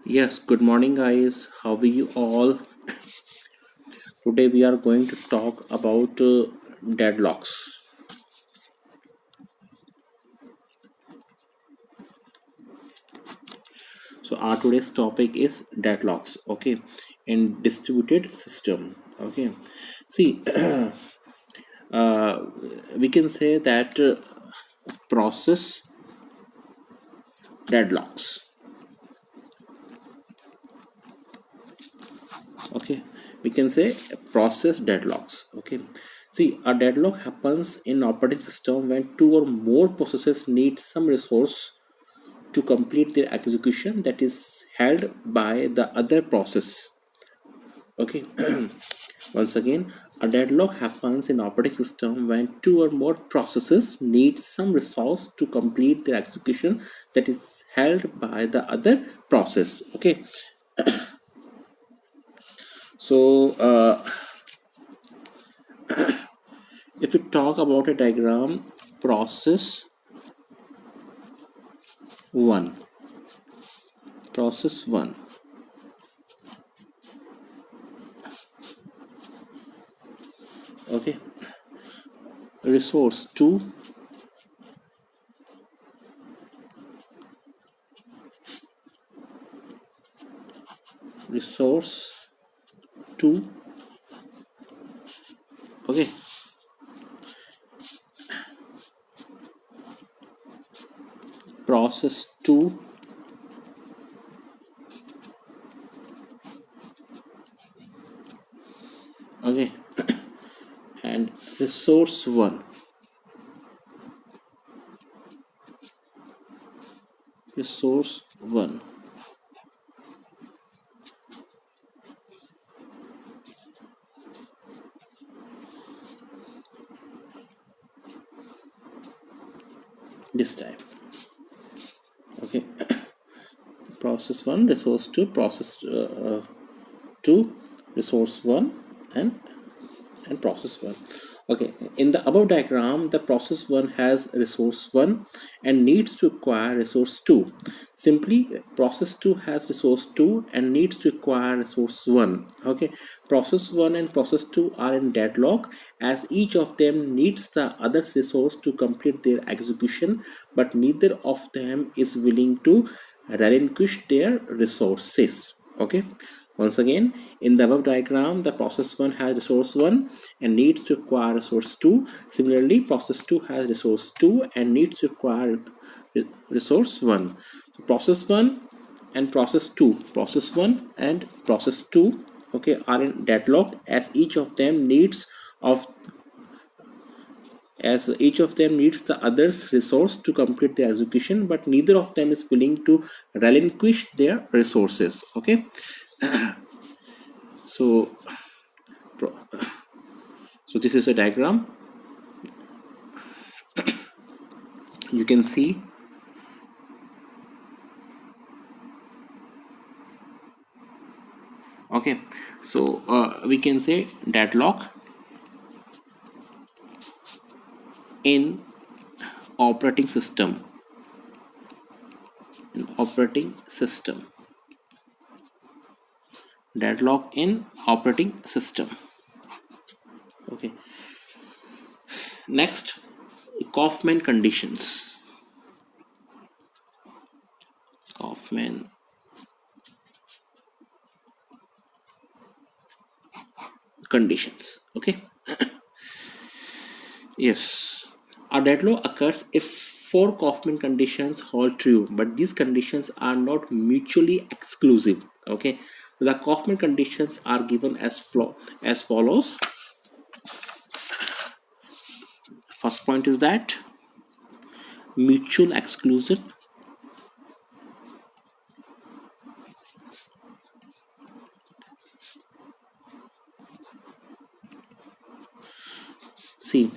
Yes, good morning, guys. How are you all? Today we are going to talk about deadlocks. So our today's topic is deadlocks. Okay, in distributed system. Okay, see, uh, we can say that process deadlocks. Okay, we can say process deadlocks. Okay, see, a deadlock happens in operating system when two or more processes need some resource to complete their execution that is held by the other process. Okay, once again, a deadlock happens in operating system when two or more processes need some resource to complete their execution that is held by the other process. Okay, so if we talk about a diagram, process 1, process 1. Okay, resource 2, resource 2. Okay, process 2. Okay, and resource 1, resource 1. This type. Okay, process 1, resource 2, process 2, resource 1, and process 1. Okay, in the above diagram, the process 1 has resource 1 and needs to acquire resource 2. Simply, process 2 has resource 2 and needs to acquire resource 1. Okay, process 1 and process 2 are in deadlock as each of them needs the other's resource to complete their execution, but neither of them is willing to relinquish their resources. Okay, once again, in the above diagram, the process 1 has resource 1 and needs to acquire resource 2. Similarly, process 2 has resource 2 and needs to acquire resource 1. So process 1 and process 2, process 1 and process 2, okay, are in deadlock as each of them needs the other's resource to complete the execution, but neither of them is willing to relinquish their resources. Okay, so this is a diagram. You can see. Okay, so we can say deadlock in operating system. Deadlock in operating system. Okay, next, Kaufman conditions. Kaufman conditions. Okay, yes, a deadlock occurs if four Kaufman conditions hold true, but these conditions are not mutually exclusive. Okay, the Kaufman conditions are given as follows. First point is that mutual exclusion. See,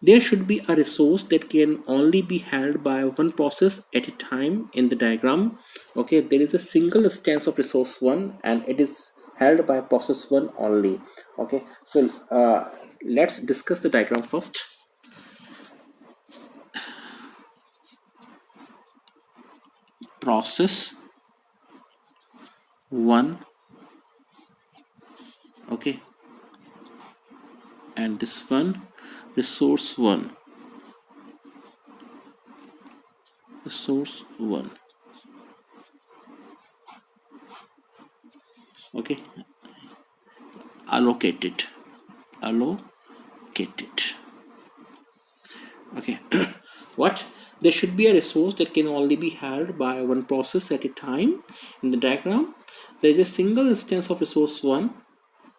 there should be a resource that can only be held by one process at a time in the diagram. Okay, there is a single instance of resource 1 and it is held by process 1 only. Okay, so let's discuss the diagram first. Process 1, okay, and this one resource 1, resource 1, okay, allocated, allocated, okay. What, there should be a resource that can only be held by one process at a time. In the diagram there is a single instance of resource 1,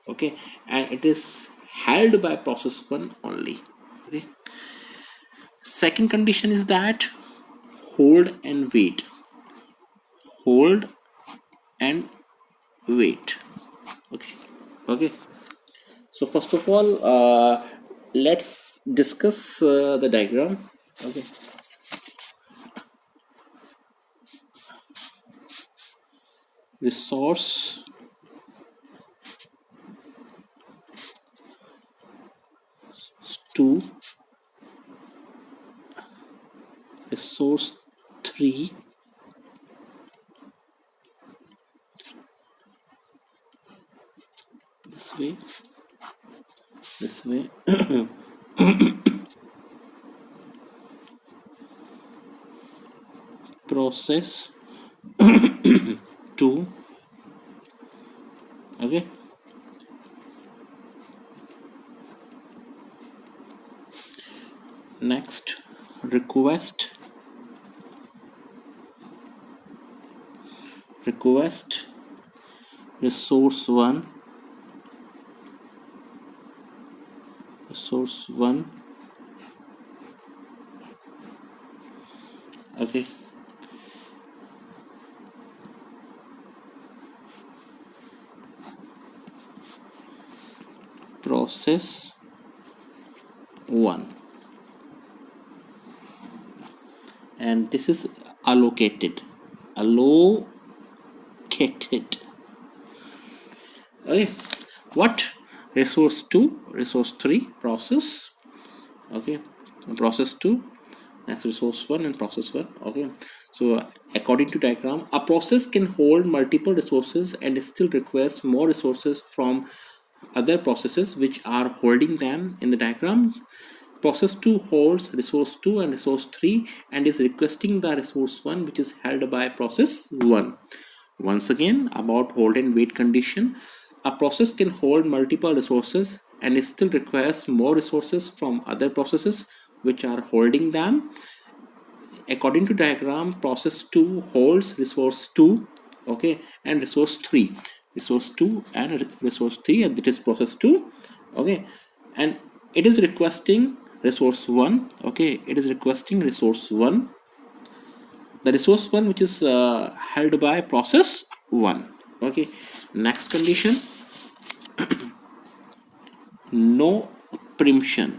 okay, and it is held by process 1 only, okay. Second condition is that hold and wait, hold and wait, okay, okay. So first of all, let's discuss the diagram, okay. Resource 2, resource 3, this way, this way, process 2, okay. Next, request resource 1, resource 1, okay, process 1, and this is allocated, okay. What, resource 2, resource 3, process, okay, process 2, next resource 1 and process 1, okay. So according to diagram, a process can hold multiple resources and still requires more resources from other processes which are holding them. In the diagram, process 2 holds resource 2 and resource 3 and is requesting the resource 1 which is held by process 1. Once again, about hold and wait condition, a process can hold multiple resources and it still requires more resources from other processes which are holding them. According to diagram, process 2 holds resource 2, okay, and resource 3, resource 2 and resource 3, and that is process 2, okay, and it is requesting resource 1, okay, it is requesting resource 1, the resource 1 which is held by process 1, okay. Next condition, no preemption,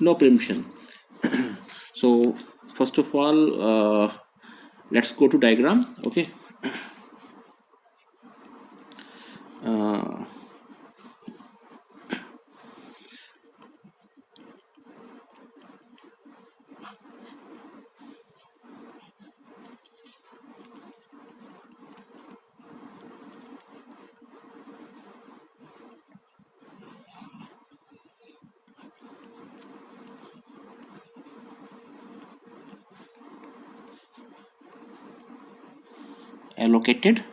no preemption. So first of all, let's go to diagram, okay. Allocated,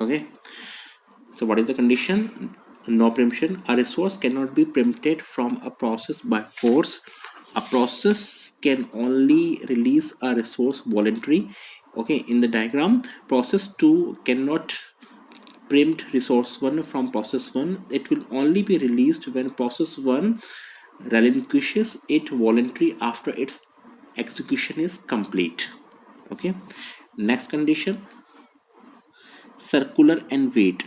okay. So what is the condition? No preemption. A resource cannot be preempted from a process by force. A process can only release a resource voluntarily, okay. In the diagram, process 2 cannot preempt resource 1 from process 1. It will only be released when process 1 relinquishes it voluntarily after its execution is complete. Okay. Next condition, circular and wait.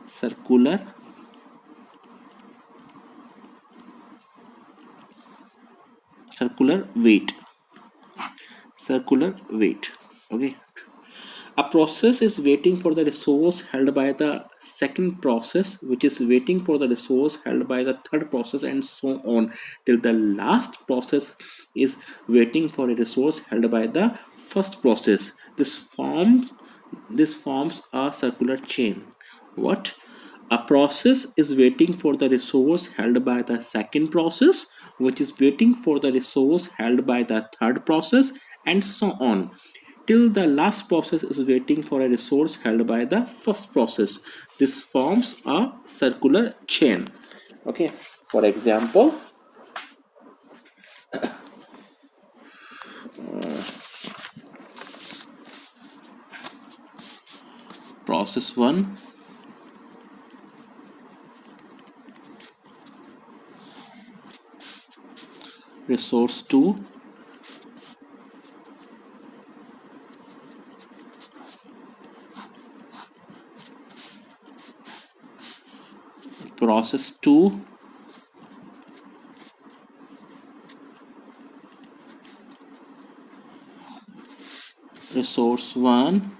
Circular circular wait. Circular wait. Okay. A process is waiting for the resource held by the second process, which is waiting for the resource held by the third process, and so on till the last process is waiting for a resource held by the first process. This forms a circular chain. What? A process is waiting for the resource held by the second process, which is waiting for the resource held by the third process, and so on till the last process is waiting for a resource held by the first process. This forms a circular chain. Okay. For example, process 1, resource 2, process 2, resource 1,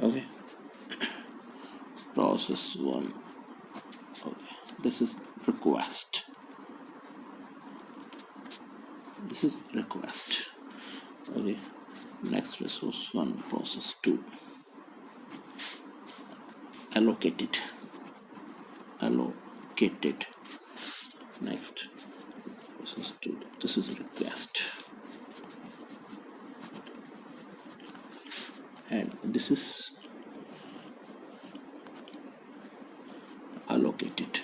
okay, process 1, okay, this is request, okay. Next, resource 1, process 2, allocated. Next, process 2, this is request, and this is allocated.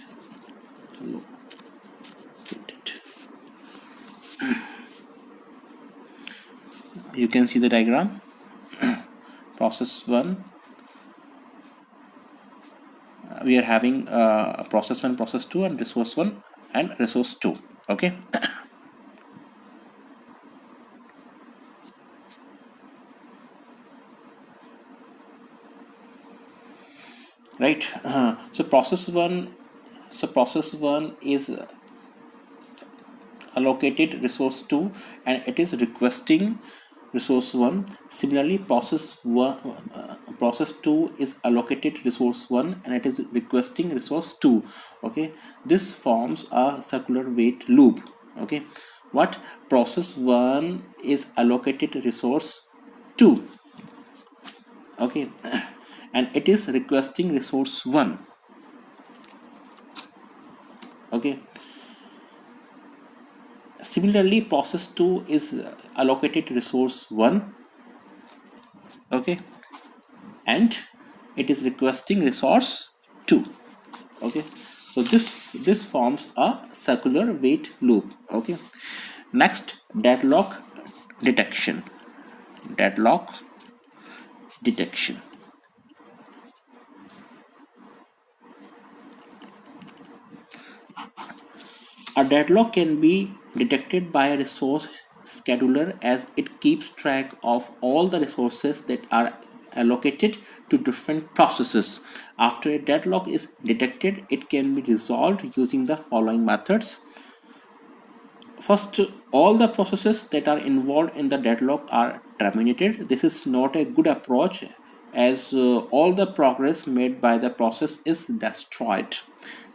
You can see the diagram. Process 1, we are having process 1, process 2, and resource 1 and resource 2. Okay. Right. So process 1 is allocated resource 2 and it is requesting resource 1. Similarly, process 2 is allocated resource 1 and it is requesting resource 2. Okay, this forms a circular wait loop. Okay, what? Process 1 is allocated resource 2. Okay, and it is requesting resource 1. Okay, similarly, process 2 is allocated resource 1. Okay, and it is requesting resource 2. Okay, so this forms a circular wait loop. Okay, next, deadlock detection. A deadlock can be detected by a resource scheduler as it keeps track of all the resources that are allocated to different processes. After a deadlock is detected, it can be resolved using the following methods. First, all the processes that are involved in the deadlock are terminated. This is not a good approach as all the progress made by the process is destroyed.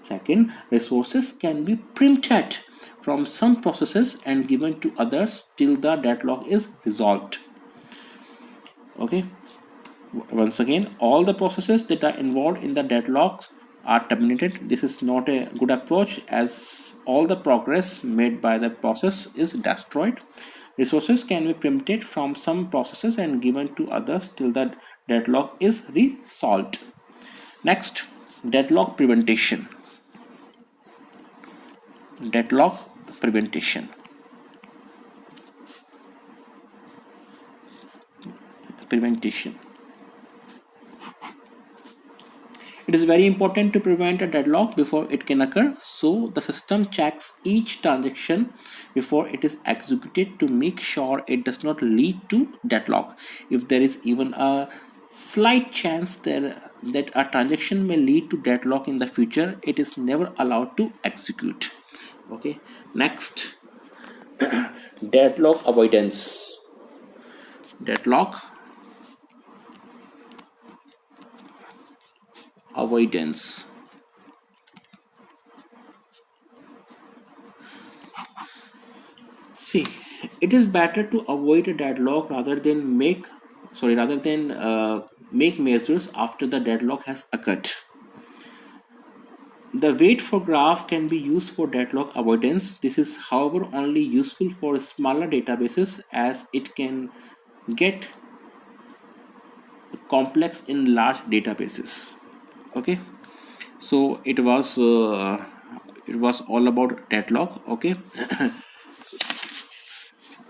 Second, resources can be preempted from some processes and given to others till the deadlock is resolved. Okay, once again, all the processes that are involved in the deadlock are terminated. This is not a good approach as all the progress made by the process is destroyed. Resources can be preempted from some processes and given to others till the deadlock is resolved. Next, deadlock prevention. prevention. It is very important to prevent a deadlock before it can occur, so the system checks each transaction before it is executed to make sure it does not lead to deadlock. If there is even a slight chance that a transaction may lead to deadlock in the future, it is never allowed to execute. Okay, next, deadlock avoidance. Deadlock avoidance. See, it is better to avoid a deadlock rather than make measures after the deadlock has occurred. The wait for graph can be used for deadlock avoidance. This is, however, only useful for smaller databases as it can get complex in large databases. Okay, so it was all about deadlock. Okay,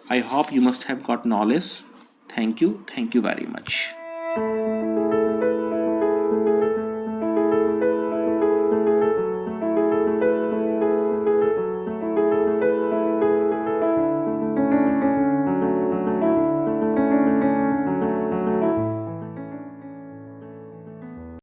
I hope you must have got knowledge. Thank you very much.